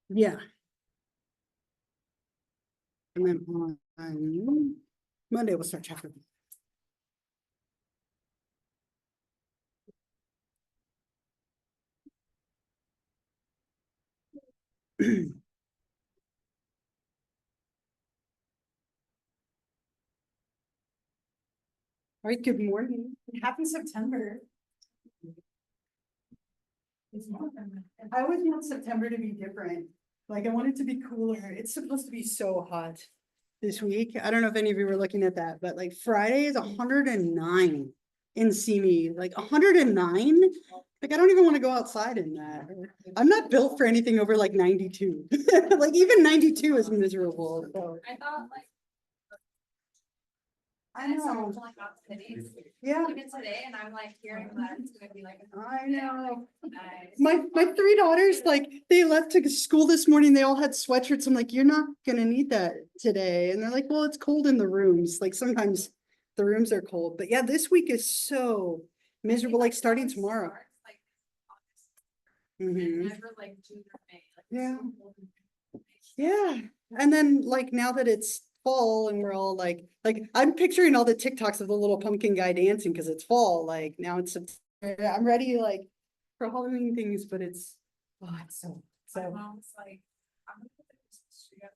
Yeah. And then on Monday, we'll start chapter. All right, good morning. Happy September. I always want September to be different. Like, I want it to be cooler. It's supposed to be so hot this week. I don't know if any of you were looking at that, but like Friday is 109 in Simi, like 109. Like, I don't even want to go outside in that. I'm not built for anything over like 92. Like, even 92 is miserable. So. I thought like I know. like Yeah. even today, and I'm like hearing that it's gonna be like. I know. Nice. My three daughters, like, they left to school this morning. They all had sweatshirts. I'm like, you're not gonna need that today. And they're like, well, it's cold in the rooms. Like, sometimes the rooms are cold. But yeah, this week is so miserable, like starting tomorrow. Like Mhm. never like June or May. Like, Yeah. so cold in May. Yeah, and then like now that it's fall and we're all like I'm picturing all the TikToks of the little pumpkin guy dancing because it's fall. Like now it's September. I'm ready like for Halloween things, but it's it's so My so mom's like, I'm gonna put the Christmas tree up.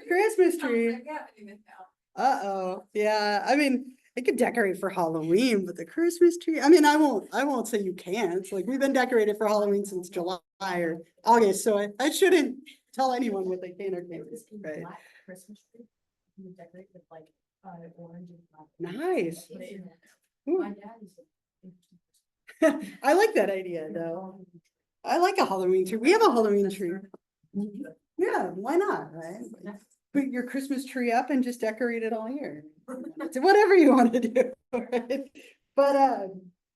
Christmas I was tree. like, yeah, I didn't even know. Uh-oh. Yeah, I mean, I could decorate for Halloween, but the Christmas tree, I mean, I won't say you can't. Like, we've been decorated for Halloween since July or August, so I shouldn't tell anyone what they can or can't, right? Christmas tree. You decorate with like orange and black. Nice. Put it in there. Ooh. My dad is I like that idea, though. I like a Halloween tree. We have a Halloween tree. Yeah, why not, right? Put your Christmas tree up and just decorate it all year. So whatever you want to do, right? But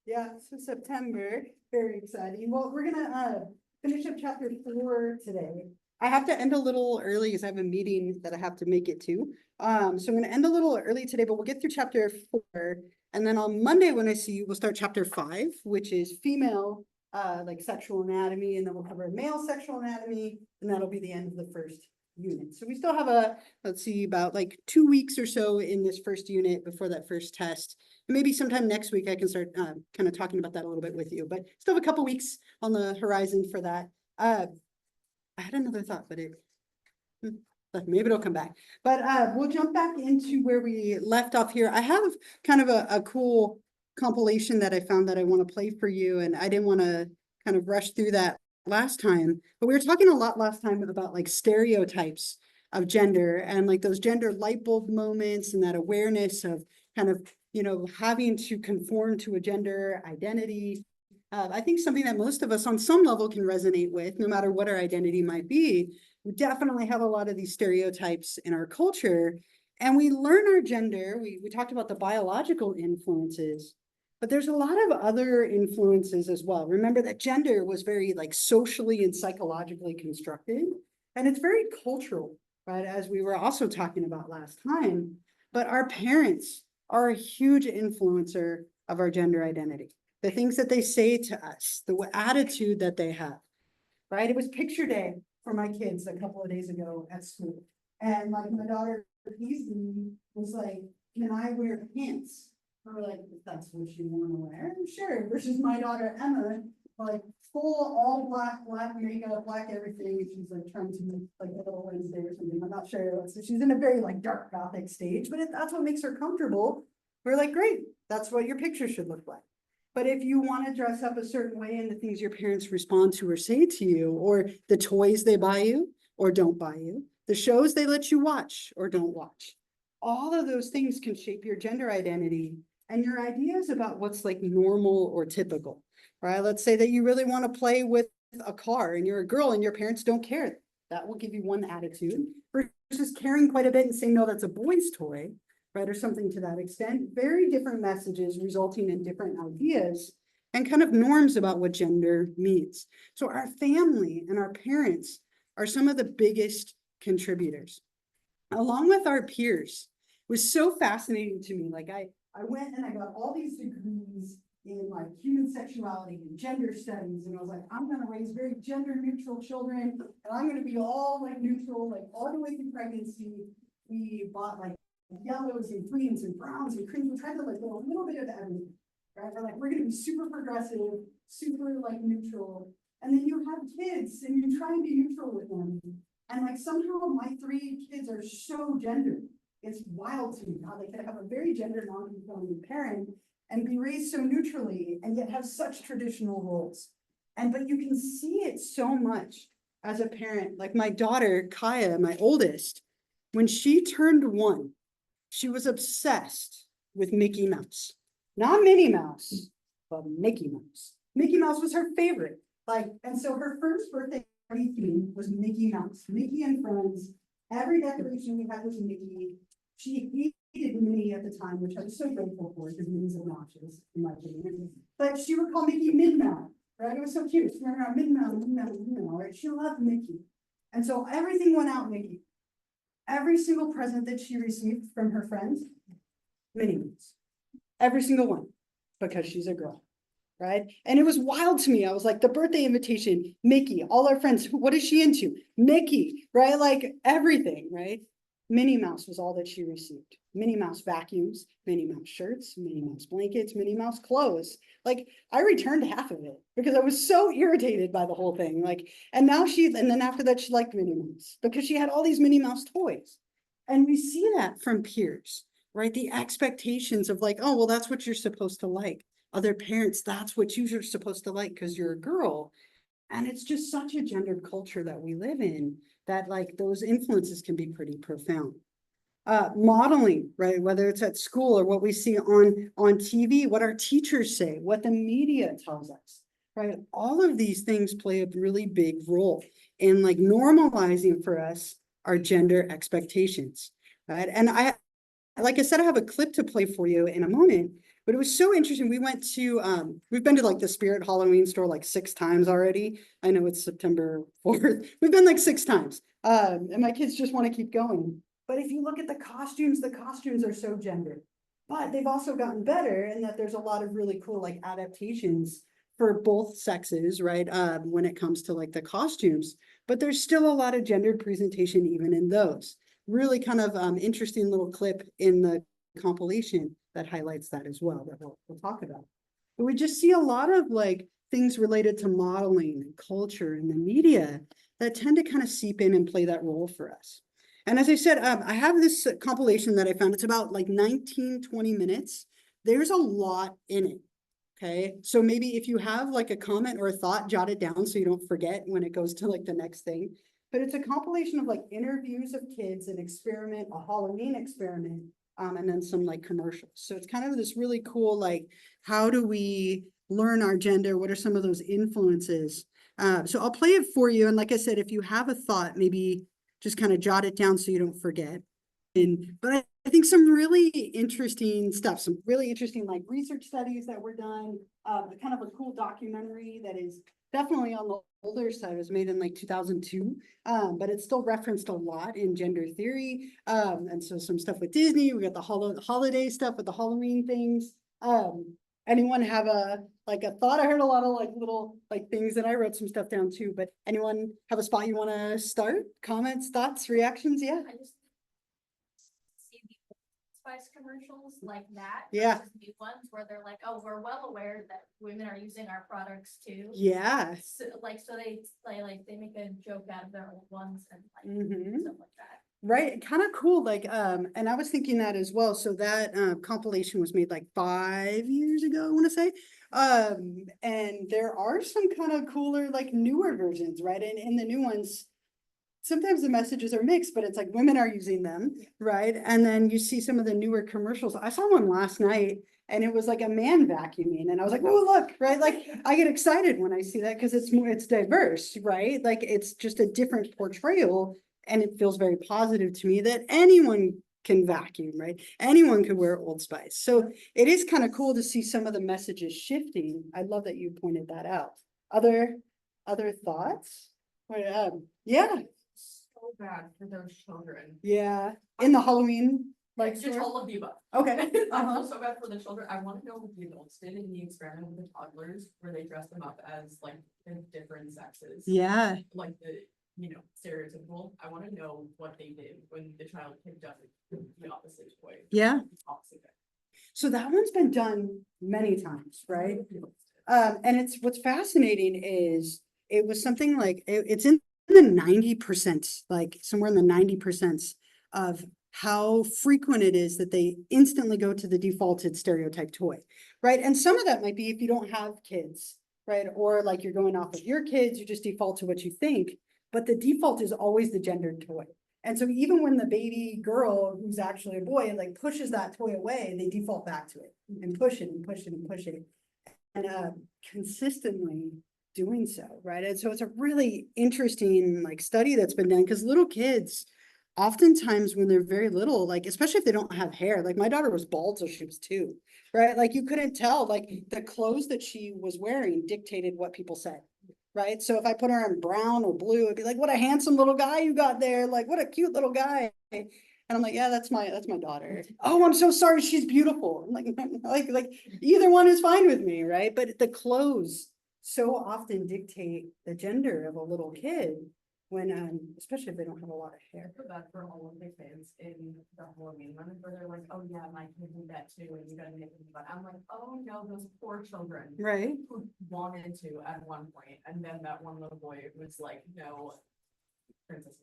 yeah, so September, very exciting. Well, we're gonna finish up chapter 4 today. I have to end a little early because I have a meeting that I have to make it to. So I'm gonna end a little early today, but we'll get through chapter 4. And then on Monday, when I see you, we'll start chapter 5, which is female like sexual anatomy, and then we'll cover male sexual anatomy, and that'll be the end of the first unit. So we still have let's see, about like 2 weeks or so in this first unit before that first test. Maybe sometime next week I can start kind of talking about that a little bit with you, but still have a couple weeks on the horizon for that. I had another thought, but maybe it'll come back. But we'll jump back into where we left off here. I have kind of a cool compilation that I found that I want to play for you, and I didn't want to kind of rush through that last time, but we were talking a lot last time about like stereotypes of gender and like those gender light bulb moments and that awareness of kind of, having to conform to a gender identity. I think something that most of us on some level can resonate with, no matter what our identity might be. We definitely have a lot of these stereotypes in our culture, and we learn our gender. We talked about the biological influences, but there's a lot of other influences as well. Remember that gender was very like socially and psychologically constructed, and it's very cultural, right? As we were also talking about last time, but our parents are a huge influencer of our gender identity. The things that they say to us, the attitude that they have, right? It was picture day for my kids a couple of days ago at school. And like my daughter Paisley was like, can I wear pants? Or like, if that's what you want to wear, sure. Versus my daughter Emma, like full all black makeup, black everything. And she's like trying to make like a little Wednesday or something. I'm not sure. So she's in a very like dark gothic stage, but that's what makes her comfortable. We're like, great, that's what your picture should look like. But if you want to dress up a certain way and the things your parents respond to or say to you, or the toys they buy you or don't buy you, the shows they let you watch or don't watch, all of those things can shape your gender identity and your ideas about what's like normal or typical, right? Let's say that you really want to play with a car and you're a girl and your parents don't care. That will give you one attitude versus caring quite a bit and saying, no, that's a boy's toy, right? Or something to that extent. Very different messages resulting in different ideas and kind of norms about what gender means. So our family and our parents are some of the biggest contributors, along with our peers. It was so fascinating to me. Like I went and I got all these degrees in like human sexuality and gender studies, and I was like, I'm gonna raise very gender neutral children, and I'm gonna be all like neutral, like all the way through pregnancy. We bought like yellows and greens and browns and creams. We tried to like do a little bit of everything, right? We're like, we're gonna be super progressive, super like neutral. And then you have kids and you try and be neutral with them. And like somehow my 3 kids are so gendered. It's wild to me how they can have a very gender non-conforming parent and be raised so neutrally and yet have such traditional roles. And but you can see it so much as a parent. Like my daughter, Kaya, my oldest, when she turned 1, she was obsessed with Mickey Mouse. Not Minnie Mouse, but Mickey Mouse. Mickey Mouse was her favorite. Like, and so her first birthday party theme was Mickey Mouse, Mickey and Friends. Every decoration we had was Mickey. She hated Minnie at the time, which I was so grateful for because Minnie's obnoxious, in my opinion. But she would call Mickey Mid-Mouth, right? It was so cute. She ran around Mid-Mouth, right? She loved Mickey. And so everything went out Mickey. Every single present that she received from her friends, Minnie Mouse. Every single one, because she's a girl. Right? And it was wild to me. I was like, the birthday invitation, Mickey, all our friends, what is she into? Mickey, right? Like everything, right? Minnie Mouse was all that she received. Minnie Mouse vacuums, Minnie Mouse shirts, Minnie Mouse blankets, Minnie Mouse clothes. Like I returned half of it because I was so irritated by the whole thing. Like, and then after that, she liked Minnie Mouse because she had all these Minnie Mouse toys. And we see that from peers, right? The expectations of like, oh, well, that's what you're supposed to like. Other parents, that's what you're supposed to like because you're a girl. And it's just such a gendered culture that we live in that like those influences can be pretty profound. Modeling, right? Whether it's at school or what we see on TV, what our teachers say, what the media tells us, right? All of these things play a really big role in like normalizing for us our gender expectations, right? And like I said, I have a clip to play for you in a moment, but it was so interesting. We went to, we've been to like the Spirit Halloween store like 6 times already. I know it's September 4th. We've been like 6 times. And my kids just want to keep going. But if you look at the costumes are so gendered. But they've also gotten better in that there's a lot of really cool like adaptations for both sexes, right? When it comes to like the costumes. But there's still a lot of gendered presentation even in those. Really kind of interesting little clip in the compilation that highlights that as well that we'll talk about. But we just see a lot of like things related to modeling and culture and the media that tend to kind of seep in and play that role for us. And as I said, I have this compilation that I found. It's about like 19-20 minutes. There's a lot in it. Okay, so maybe if you have like a comment or a thought, jot it down so you don't forget when it goes to like the next thing. But it's a compilation of like interviews of kids, an experiment, a Halloween experiment, and then some like commercials. So it's kind of this really cool, like, how do we learn our gender? What are some of those influences? So I'll play it for you. And like I said, if you have a thought, maybe just kind of jot it down so you don't forget. But I think some really interesting stuff, some really interesting like research studies that were done, kind of a cool documentary that is definitely on the older side. It was made in like 2002, but it's still referenced a lot in gender theory. And so some stuff with Disney, we got the holiday stuff with the Halloween things. Anyone have a thought? I heard a lot of like little like things, and I wrote some stuff down too, but anyone have a spot you want to start? Comments, thoughts, reactions? Yeah. I just see the Spice commercials like that. Yeah. versus New ones where they're like, oh, we're well aware that women are using our products too. Yeah. So they make a joke out of their old ones and like Mhm. stuff like that. Right, kind of cool, like, and I was thinking that as well, so that, compilation was made like 5 years ago, I wanna say. And there are some kind of cooler, like, newer versions, right, and in the new ones, sometimes the messages are mixed, but it's like women are using them, right, and then you see some of the newer commercials. I saw one last night, and it was like a man vacuuming, and I was like, oh, look, right, like, I get excited when I see that, because it's diverse, right, like, it's just a different portrayal. And it feels very positive to me that anyone can vacuum, right? Anyone could wear Old Spice. So it is kind of cool to see some of the messages shifting. I love that you pointed that out. Other thoughts? Yeah, So bad for those children. yeah. In the Halloween Like, It's sort of? all of the above. Okay. I feel Uh-huh. so bad for the children. I want to know what the adults did in the experiment with the toddlers, where they dressed them up as like the different sexes. Yeah, Like the, stereotypical. I want to know what they did when the child picked up the opposite toy. yeah. The opposite sex. So that one's been done many times, right? And what's fascinating is it was something like, it's in the 90%, like somewhere in the 90% of how frequent it is that they instantly go to the defaulted stereotype toy, right? And some of that might be if you don't have kids, right? Or like you're going off of your kids, you just default to what you think, but the default is always the gendered toy. And so even when the baby girl, who's actually a boy, like pushes that toy away, they default back to it and push it and push it and push it. And consistently doing so, right? And so it's a really interesting like study that's been done because little kids, oftentimes when they're very little, like especially if they don't have hair, like my daughter was bald till she was 2, right? Like you couldn't tell, like the clothes that she was wearing dictated what people said. Right. So if I put her in brown or blue, it'd be like, what a handsome little guy you got there. Like, what a cute little guy. And I'm like, yeah, that's my daughter. Oh, I'm so sorry. She's beautiful. I'm like either one is fine with me. Right. But the clothes so often dictate the gender of a little kid when, especially if they don't have a lot of hair. I feel bad for all of the fans in the Halloween one, where they're like, oh yeah, my kid did that too, and you gotta make them, but I'm like, oh no, those poor children. Right. Who wanted to at one point, and then that one little boy was like, no, princess.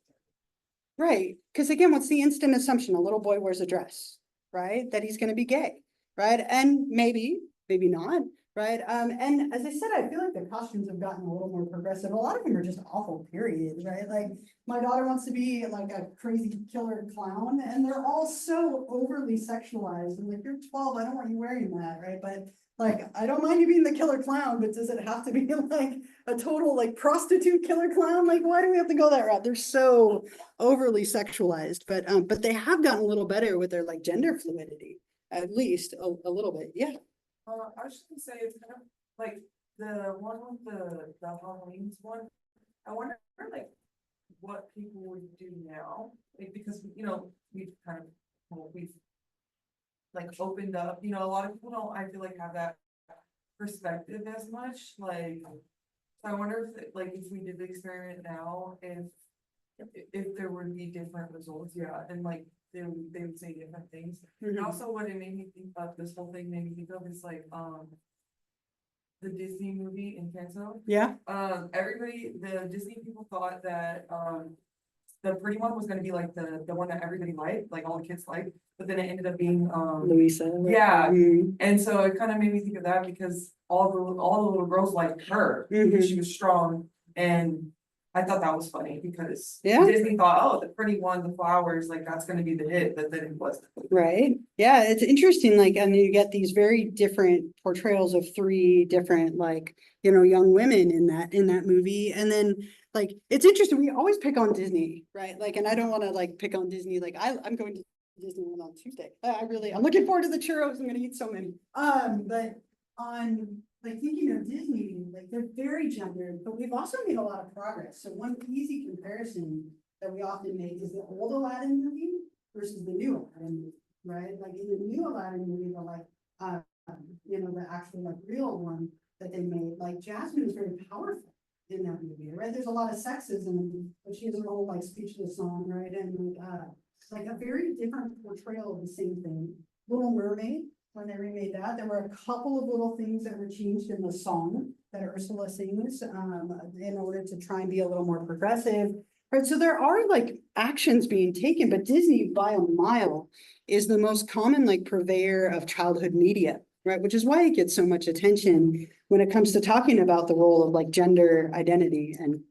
Right. Because again, what's the instant assumption? A little boy wears a dress, right? That he's going to be gay, right? And maybe not, right? And as I said, I feel like the costumes have gotten a little more progressive. A lot of them are just awful, period, right? Like my daughter wants to be like a crazy killer clown, and they're all so overly sexualized. I'm like, you're 12, I don't want you wearing that, right? But like, I don't mind you being the killer clown, but does it have to be like a total like prostitute killer clown? Like, why do we have to go that route? They're so overly sexualized, but they have gotten a little better with their like gender fluidity, at least a little bit. Yeah. I was just gonna say, it's kind of like the one with the Halloween one. I wonder like what people would do now, like, because, we've kind of, we've like opened up, a lot of people don't, I feel like, have that perspective as much, like, so I wonder if, like, if we did the experiment now, if there would be different results, yeah, and like, they would say different things. And also what it made me think of, this whole thing made me think of is like, the Disney movie Encanto. Yeah. Everybody, the Disney people thought that, the pretty one was gonna be like the one that everybody liked, like all the kids liked, but then it ended up being, Louisa. yeah. Mhm. And so it kind of made me think of that because all the little girls liked her because she was strong, and I thought that was funny because Yeah. Disney thought, oh, the pretty one, the flowers, like that's gonna be the hit, but then it wasn't. Right. Yeah, it's interesting. Like, and you get these very different portrayals of 3 different, like, young women in that movie. And then like, it's interesting. We always pick on Disney, right? Like, and I don't want to like pick on Disney. Like I'm going to Disneyland on Tuesday. I'm looking forward to the churros. I'm going to eat so many. But on like thinking of Disney, like they're very gendered, but we've also made a lot of progress. So one easy comparison that we often make is the old Aladdin movie versus the new Aladdin movie, right? Like in the new Aladdin movie, the actual like real one that they made, like Jasmine is very powerful in that movie, right? There's a lot of sexism, but she has her whole like speechless song, right? And like a very different portrayal of the same thing. Little Mermaid, when they remade that, there were a couple of little things that were changed in the song that Ursula sings in order to try and be a little more progressive. Right, so there are like actions being taken, but Disney by a mile is the most common like purveyor of childhood media, right? Which is why it gets so much attention when it comes to talking about the role of like gender identity and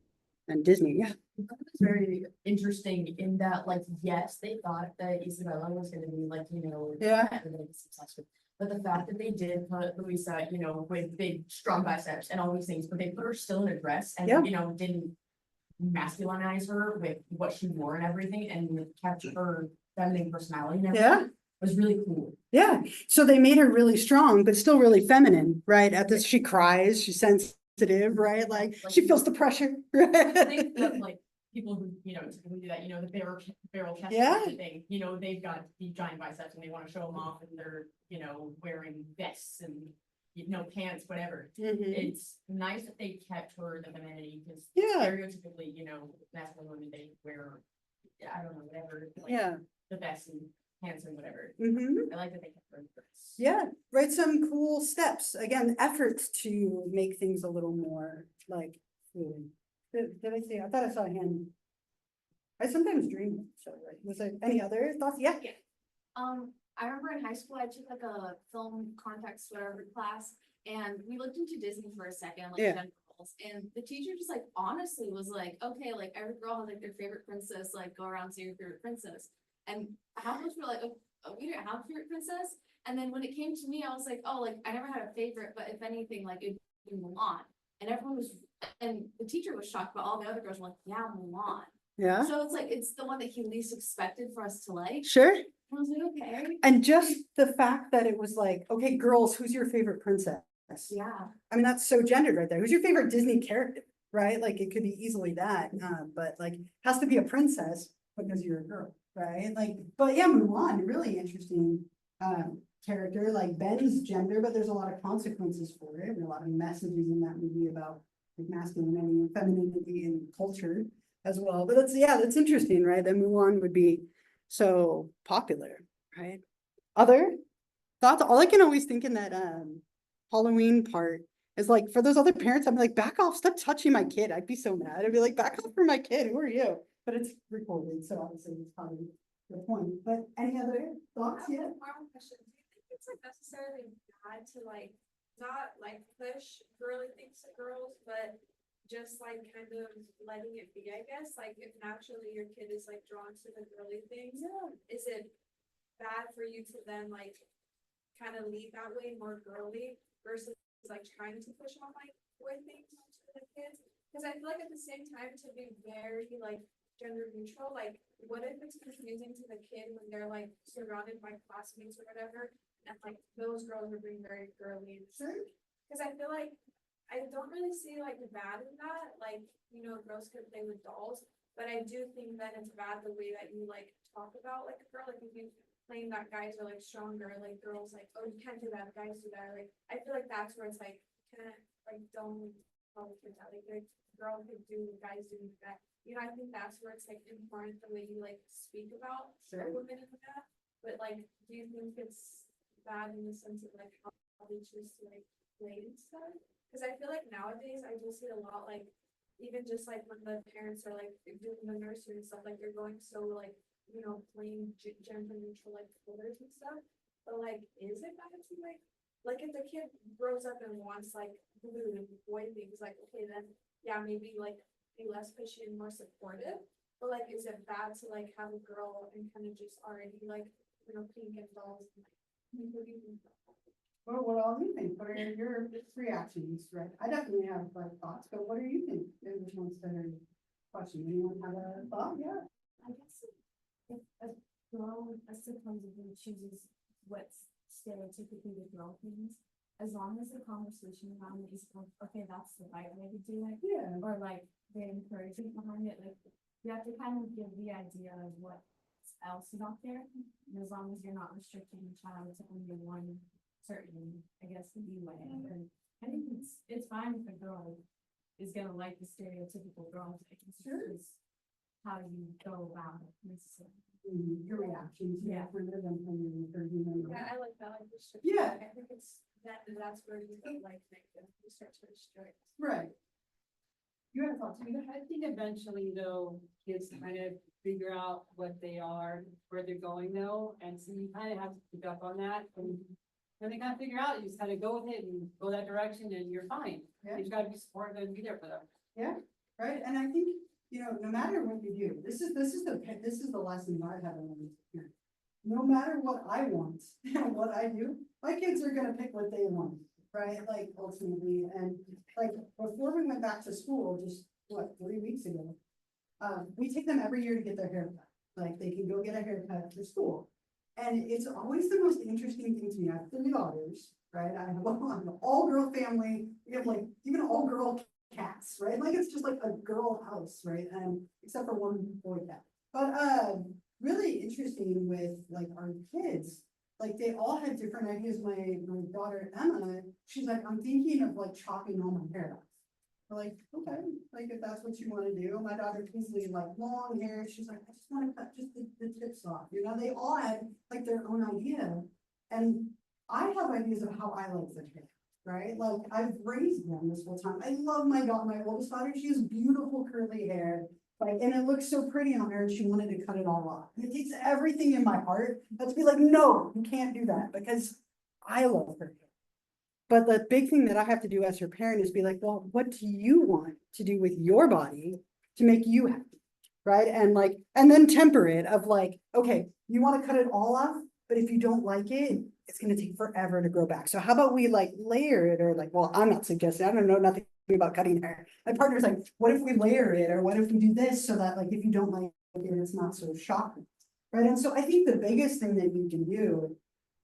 Disney. Yeah. It's very interesting in that, like, yes, they thought that Isabella was gonna be like, Yeah. everybody was obsessed with. But the fact that they did put Louisa, with big, strong biceps and all these things, but they put her still in a dress and, Yeah. Didn't masculinize her with what she wore and everything, and kept her feminine personality and everything. Yeah. Was really cool. Yeah. So they made her really strong, but still really feminine, right? At this, she cries, she's sensitive, right? Like she feels the pressure. I think that, like, people who, typically do that, the barrel chest Yeah. kind of thing, they've got the giant biceps and they want to show them off and they're, wearing vests and, pants, whatever. Mhm. It's nice that they kept her the femininity because Yeah. stereotypically, masculine women, they wear, I don't know, whatever, like Yeah. the vest and pants and whatever. Mhm. I like that they kept her dress. Yeah, right, some cool steps, again, efforts to make things a little more like fluid. Did I see, I thought I saw a hand. I sometimes dream, so, right, was there any other thoughts? Yeah. I remember in high school, I took like a film context whatever class, and we looked into Disney for a second, like Yeah. gender roles, and the teacher just like honestly was like, okay, like every girl has like their favorite princess, like go around say your favorite princess. And half of us were like, oh, we didn't have a favorite princess. And then when it came to me, I was like, oh, like I never had a favorite, but if anything, like it'd be Mulan. And everyone was, and the teacher was shocked, but all the other girls were like, yeah, Mulan. Yeah, So it's like, it's the one that he least expected for us to like. sure. I was like, okay. And just the fact that it was like, okay, girls, who's your favorite princess? Yeah. I mean, that's so gendered right there. Who's your favorite Disney character, right? Like, it could be easily that, but like, has to be a princess because you're a girl, right? Like, but yeah, Mulan, really interesting, character, like Ben's gender, but there's a lot of consequences for it, and a lot of messages in that movie about like masculinity and femininity and culture as well. But that's interesting, right? That Mulan would be so popular, right? Other thoughts? All I can always think in that Halloween part is like for those other parents, I'm like, back off, stop touching my kid. I'd be so mad. I'd be like, back off from my kid. Who are you? But it's recorded, so obviously it's probably the point. But any other thoughts? Yeah. One question, do you think it's like necessarily bad to like, not like push girly things to girls, but just like kind of letting it be, I guess, like if naturally your kid is like drawn to the girly things, is it bad for you to then like kind of lead that way more girly versus like trying to push on like boy things onto the kids? Because I feel like at the same time to be very like gender neutral, like what if it's confusing to the kid when they're like surrounded by classmates or whatever, and like those girls are being very girly and Sure. because I feel like I don't really see like the bad in that, like, girls could play with dolls, but I do think that it's bad the way that you like talk about like a girl, like if you claim that guys are like stronger, like girls like, oh, you can't do that, guys do that, like, I feel like that's where it's like, kind of like, don't tell the kids that, like, girl could do, guys do that, I think that's where it's like important the way you like speak about Sure. women and that, but like, do you think it's bad in the sense of like how they choose to like play and stuff? Cause I feel like nowadays I do see a lot, like, even just like when the parents are like doing the nursery and stuff, like they're going so like, plain gender neutral like colors and stuff. But like, is it bad to like if the kid grows up and wants like blue and boy things, like, okay, then yeah, maybe like be less pushy and more supportive. But like, is it bad to like have a girl and kind of just already like, pink and dolls and like, what do you think about that? Well, what all do you think? What are your reactions, right? I definitely have like thoughts, but what do you think? In response to her question, anyone have a thought? Yeah. I guess if a girl, supposedly chooses what's stereotypically the girl things, as long as the conversation around it is like, okay, that's the right way to do it, Yeah. or like the encouragement behind it, like you have to kind of give the idea of what else is out there, and as long as you're not restricting the child to only one certain, I guess, leeway. And I think it's fine if a girl is gonna like the stereotypical girl thing. It's just how you go about it necessarily. Your reactions. Yeah. For them from your encouragement. Yeah, I like that, like restriction. Yeah. I think it's that's where you feel like negative, you start to restrict. Right. You have thoughts? Rita? I think eventually though, kids kind of figure out what they are, where they're going though, and so you kind of have to pick up on that. And when they kind of figure out, you just kind of go with it and go that direction and you're fine. Yeah. You just gotta be supportive and be there for them. Yeah, right, and I think, no matter what you do, this is the lesson I've had on here. No matter what I want and what I do, my kids are gonna pick what they want, right, like ultimately, and like, before we went back to school, just, 3 weeks ago, we take them every year to get their hair cut, like, they can go get a haircut for school. And it's always the most interesting thing to me. I have 3 daughters, right? I have an all-girl family. We have like even all-girl cats, right? Like it's just like a girl house, right? Except for one boy cat. But really interesting with like our kids, like they all had different ideas. My daughter Emma, she's like, I'm thinking of like chopping all my hair off. We're like, okay, like if that's what you want to do. My daughter Kingsley, like long hair, she's like, I just want to cut just the tips off. You know, they all had like their own idea. And I have ideas of how I like their hair, right? Like I've raised them this whole time. I love my daughter, my oldest daughter, she has beautiful curly hair. Like, and it looks so pretty on her, and she wanted to cut it all off. And it takes everything in my heart to be like, no, you can't do that because I love her hair. But the big thing that I have to do as her parent is be like, well, what do you want to do with your body to make you happy? Right. And like, and then temper it of like, okay, you want to cut it all off, but if you don't like it, it's going to take forever to grow back. So how about we like layer it or like, well, I'm not suggesting, I don't know nothing about cutting hair. My partner's like, what if we layer it or what if we do this so that like, if you don't like it, it's not so shocking. Right. And so I think the biggest thing that you can do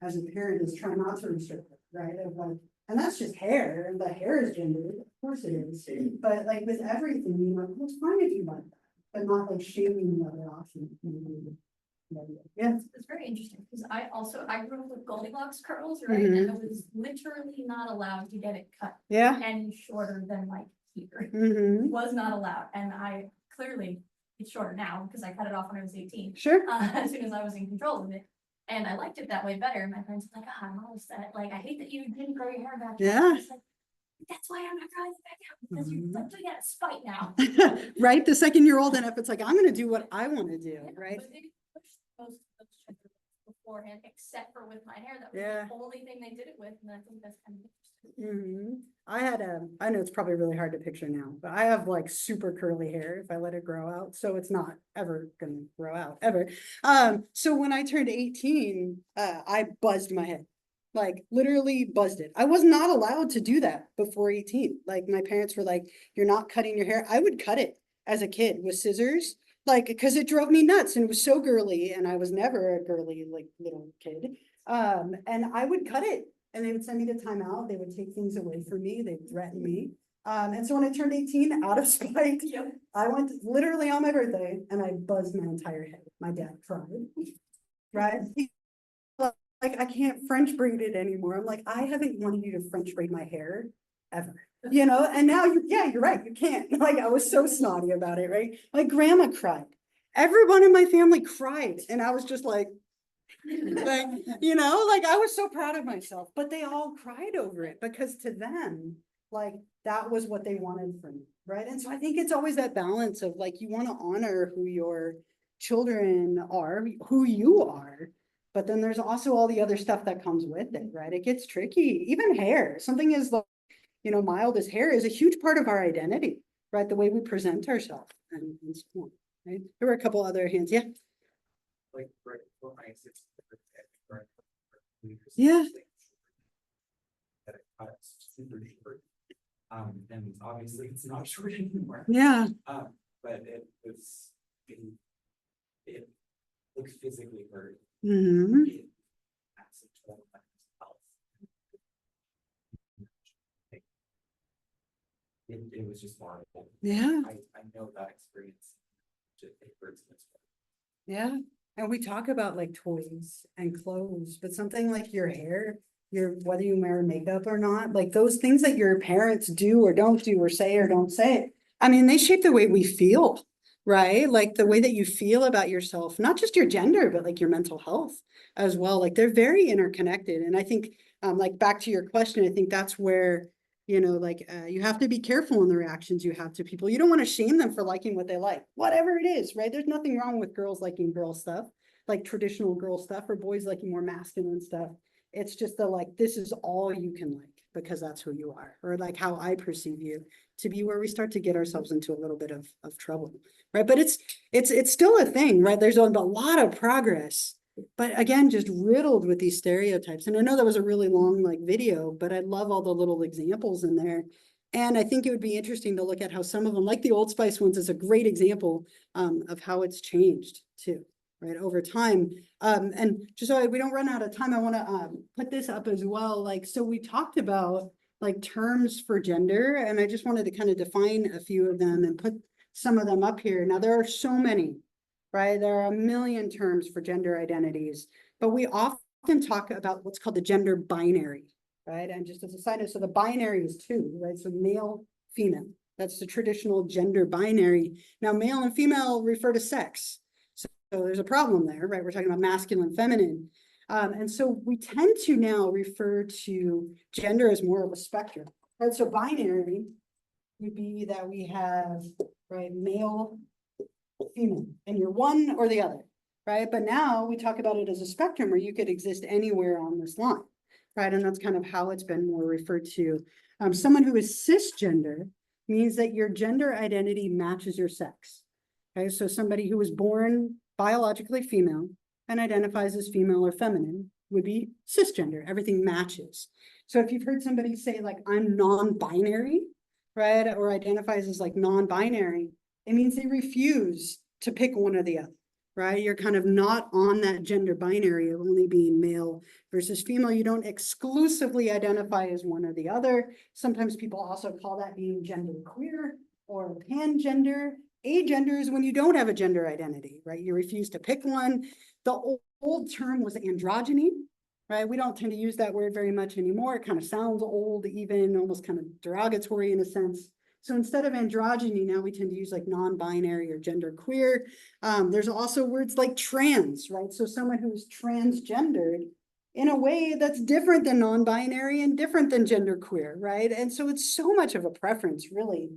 as a parent is try not to restrict it. Right. Of like, and that's just hair, and the hair is gendered, of course it is. But like with everything, you know, well, it's fine if you like that, but not like shaming the other option. Yeah. It's very interesting, because I grew up with Goldilocks curls, right, and I was literally not allowed to get it cut Yeah. any shorter than like here. Mm-hmm. Was not allowed, and I clearly, it's shorter now, because I cut it off when I was 18, Sure. as soon as I was in control of it. And I liked it that way better. My friends were like, I'm all set. Like, I hate that you didn't grow your hair back. Yeah. Like, that's why I'm not growing it back out, because you're like doing that spite now. Right. The second you're old enough, it's like, I'm going to do what I want to do. Right. But they didn't push most of those genders beforehand, except for with my hair. That was Yeah. the only thing they did it with. And I think that's kind of interesting. Mm-hmm. I had I know it's probably really hard to picture now, but I have like super curly hair if I let it grow out. So it's not ever gonna grow out ever. So when I turned 18, I buzzed my head. Like literally buzzed it. I was not allowed to do that before 18. Like my parents were like, you're not cutting your hair. I would cut it as a kid with scissors, like because it drove me nuts and it was so girly, and I was never a girly like little kid. And I would cut it. And they would send me to timeout. They would take things away from me. They'd threaten me. And so when I turned 18, out of spite, I went literally on my birthday and I buzzed my entire head. My dad cried. Right? Like, I can't French braid it anymore. I'm like, I haven't wanted you to French braid my hair ever. You know, and now you're right. You can't. Like, I was so snotty about it, right? My grandma cried. Everyone in my family cried. And I was just like, you know, like I was so proud of myself, but they all cried over it because to them, like that was what they wanted from me, right? And so I think it's always that balance of like, you want to honor who your children are, who you are, but then there's also all the other stuff that comes with it, right? It gets tricky. Even hair, something as like, you know, mild as hair is a huge part of our identity, right? The way we present ourselves and so on, right? There were a couple other hands, yeah. Like right before my sixth birthday, Yeah. that it cut super short. And obviously it's not short anymore. Yeah. But it was it looked physically hurt. Mm-hmm. It absolutely told my health. It was just horrible. Yeah. I know that experience. It hurts this way. Yeah. And we talk about like toys and clothes, but something like your hair, whether you wear makeup or not, like those things that your parents do or don't do or say or don't say, I mean, they shape the way we feel, right? Like the way that you feel about yourself, not just your gender, but like your mental health as well. Like they're very interconnected. And I think, like back to your question, I think that's where, you know, like you have to be careful in the reactions you have to people. You don't want to shame them for liking what they like, whatever it is, right? There's nothing wrong with girls liking girl stuff, like traditional girl stuff, or boys liking more masculine stuff. It's just the like, this is all you can like because that's who you are, or like how I perceive you to be, where we start to get ourselves into a little bit of trouble, right? But it's still a thing, right? There's a lot of progress. But again, just riddled with these stereotypes. And I know that was a really long like video, but I love all the little examples in there. And I think it would be interesting to look at how some of them, like the Old Spice ones, is a great example of how it's changed too, right, over time. And just so we don't run out of time, I want to put this up as well. Like, so we talked about like terms for gender, and I just wanted to kind of define a few of them and put some of them up here. Now, there are so many, right? There are a million terms for gender identities, but we often talk about what's called the gender binary, right? And just as a side note, so the binary is two, right? So male, female. That's the traditional gender binary. Now, male and female refer to sex. So there's a problem there, right? We're talking about masculine, feminine. And so we tend to now refer to gender as more of a spectrum. Right? So binary would be that we have, right, male, female, and you're one or the other, right? But now we talk about it as a spectrum where you could exist anywhere on this line, right? And that's kind of how it's been more referred to. Someone who is cisgender means that your gender identity matches your sex. Okay, so somebody who was born biologically female and identifies as female or feminine would be cisgender. Everything matches. So if you've heard somebody say like, I'm non-binary, right, or identifies as like non-binary, it means they refuse to pick one or the other, right? You're kind of not on that gender binary of only being male versus female. You don't exclusively identify as one or the other. Sometimes people also call that being gender queer or pangender. Agender is when you don't have a gender identity, right? You refuse to pick one. The old term was androgyny, right? We don't tend to use that word very much anymore. It kind of sounds old, even almost kind of derogatory in a sense. So instead of androgyny, now we tend to use like non-binary or gender queer. There's also words like trans, right? So someone who's transgendered in a way that's different than non-binary and different than gender queer, right? And so it's so much of a preference, really.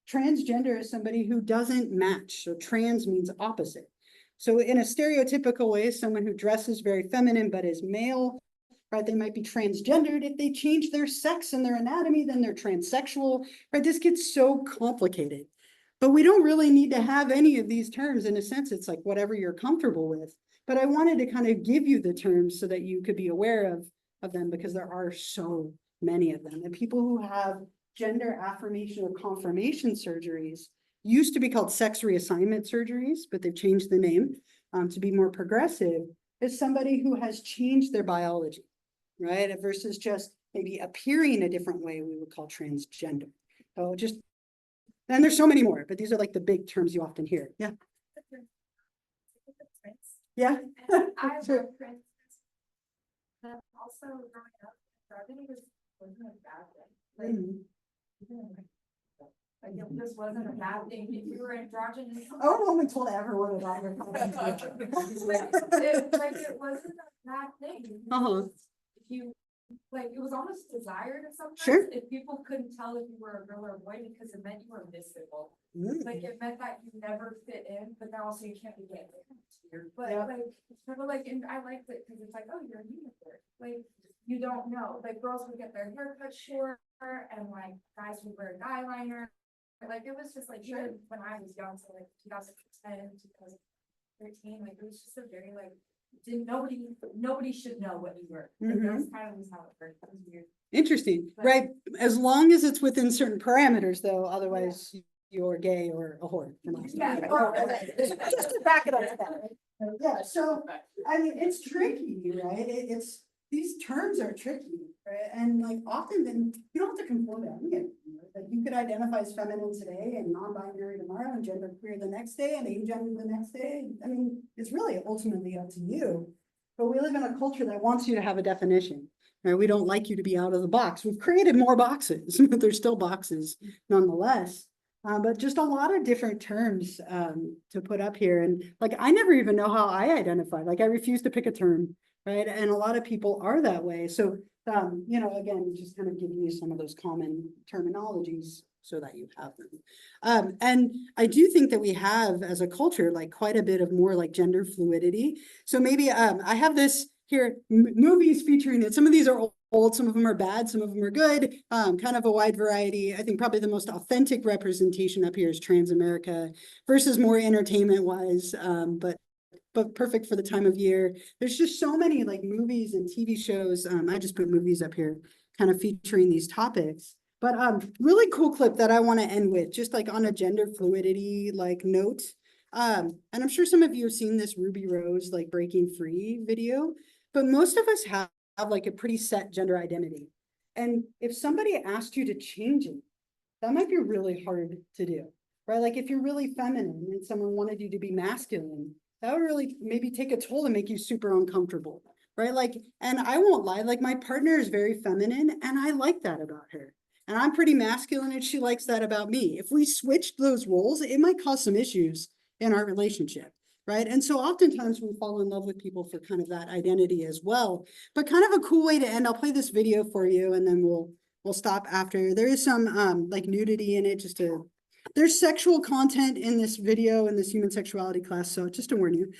Transgender is somebody who doesn't match. So trans means opposite. So in a stereotypical way, someone who dresses very feminine but is male, right? They might be transgendered. If they change their sex and their anatomy, then they're transsexual, right? This gets so complicated. But we don't really need to have any of these terms. In a sense, it's like whatever you're comfortable with. But I wanted to kind of give you the terms so that you could be aware of them, because there are so many of them. And people who have gender affirmation or confirmation surgeries used to be called sex reassignment surgeries, but they've changed the name to be more progressive, is somebody who has changed their biology, right? Versus just maybe appearing a different way, we would call transgender. So just, and there's so many more, but these are like the big terms you often hear. Yeah. Yeah. I Sure. love Prince. Also growing up, androgyny wasn't a bad thing. Mhm. Like it just wasn't a bad thing if you were androgynous. Oh, we told everyone about your It wasn't a bad thing. Uh-huh. If you, like, it was almost desired sometimes. Sure. If people couldn't tell if you were a girl or a boy, because it meant you were missable. Mm. Like it meant that you never fit in, but then also you can't be gay. It's weird. But Yeah. like, sort of like, and I liked it because it's like, oh, you're a unicorn. Like, you don't know. Like girls would get their hair cut short, and like guys would wear eyeliner. Like it was just like, even when I was young, so like 2010, 2013, like it was just a very like, nobody should know what you were. Like, that's kind of how it worked. It was weird. Interesting, But- right? As long as it's within certain parameters, though, otherwise you're gay or a whore. Yeah. Just to back it up to that, right? Yeah, so, I mean, it's tricky, right? It's, these terms are tricky, right? And like often then, you don't have to conform to any of them, right? Like you could identify as feminine today and non-binary tomorrow and gender queer the next day and agender the next day. I mean, it's really ultimately up to you. But we live in a culture that wants you to have a definition, right? We don't like you to be out of the box. We've created more boxes, but there's still boxes nonetheless. But just a lot of different terms to put up here. And like, I never even know how I identify. Like I refuse to pick a term, right? And a lot of people are that way. So, you know, again, just kind of giving you some of those common terminologies so that you have them. And I do think that we have, as a culture, like quite a bit of more like gender fluidity. So maybe I have this here, movies featuring it. Some of these are old, some of them are bad, some of them are good, kind of a wide variety. I think probably the most authentic representation up here is Trans America versus more entertainment wise, but perfect for the time of year. There's just so many like movies and TV shows. I just put movies up here kind of featuring these topics. But really cool clip that I want to end with, just like on a gender fluidity like note. And I'm sure some of you have seen this Ruby Rose like breaking free video, but most of us have like a pretty set gender identity. And if somebody asked you to change it, that might be really hard to do, right? Like if you're really feminine and someone wanted you to be masculine, that would really maybe take a toll and make you super uncomfortable, right? Like, and I won't lie, like my partner is very feminine and I like that about her. And I'm pretty masculine and she likes that about me. If we switched those roles, it might cause some issues in our relationship, right? And so oftentimes we fall in love with people for kind of that identity as well. But kind of a cool way to end, I'll play this video for you and then we'll stop after. There is some like nudity in it, just to, there's sexual content in this video in this human sexuality class, so just to warn you.